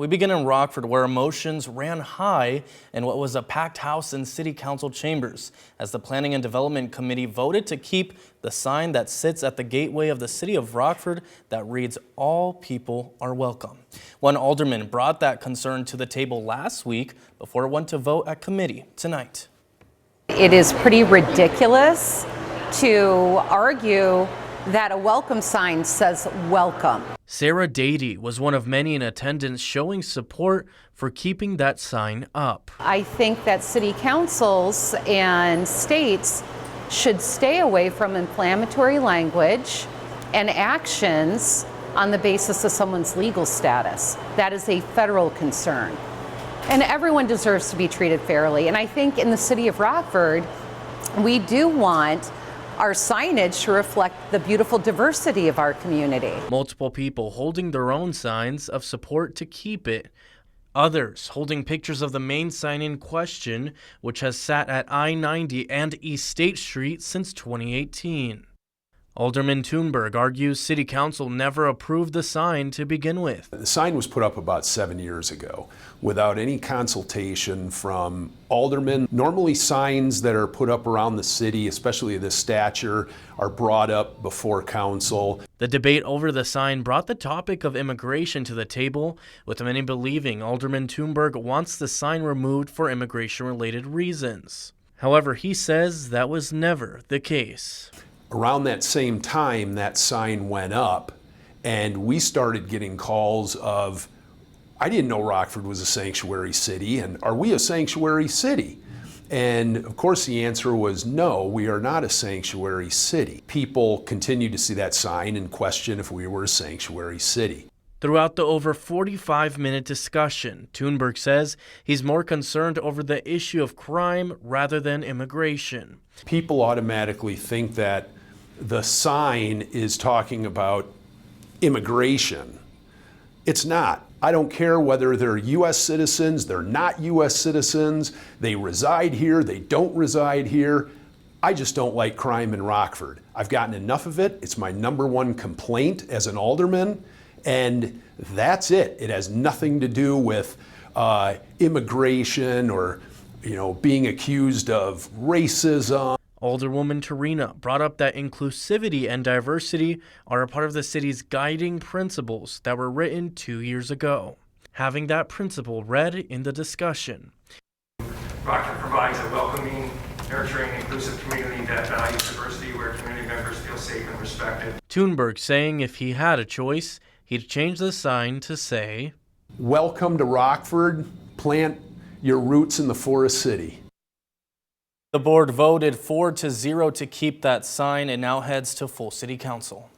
We begin in Rockford, where emotions ran high in what was a packed house in City Council chambers as the Planning and Development Committee voted to keep the sign that sits at the gateway of the city of Rockford that reads, "All people are welcome." One alderman brought that concern to the table last week before it went to vote at committee tonight. It is pretty ridiculous to argue that a welcome sign says welcome. Sarah Dady was one of many in attendance showing support for keeping that sign up. I think that city councils and states should stay away from inflammatory language and actions on the basis of someone's legal status. That is a federal concern. And everyone deserves to be treated fairly. And I think in the city of Rockford, we do want our signage to reflect the beautiful diversity of our community. Multiple people holding their own signs of support to keep it. Others holding pictures of the main sign in question, which has sat at I-90 and East State Street since 2018. Alderman Thunberg argues City Council never approved the sign to begin with. The sign was put up about 7 years ago without any consultation from aldermen. Normally signs that are put up around the city, especially of this stature, are brought up before council. The debate over the sign brought the topic of immigration to the table, with many believing Alderman Thunberg wants the sign removed for immigration-related reasons. However, he says that was never the case. Around that same time, that sign went up, and we started getting calls of, I didn't know Rockford was a sanctuary city, and are we a sanctuary city? And of course the answer was no, we are not a sanctuary city. People continued to see that sign and question if we were a sanctuary city. Throughout the over 45-minute discussion, Thunberg says he's more concerned over the issue of crime rather than immigration. People automatically think that the sign is talking about immigration. It's not. I don't care whether they're U.S. citizens, they're not U.S. citizens, they reside here, they don't reside here. I just don't like crime in Rockford. I've gotten enough of it. It's my #1 complaint as an alderman, and that's it. It has nothing to do with immigration or, being accused of racism. Alderwoman Tarina brought up that inclusivity and diversity are a part of the city's guiding principles that were written 2 years ago. Having that principle read in the discussion. Rockford provides a welcoming, nurturing, inclusive community that values diversity where community members feel safe and respected. Thunberg saying if he had a choice, he'd change the sign to say, "Welcome to Rockford, plant your roots in the Forest City." The board voted 4-0 to keep that sign and now heads to full city council.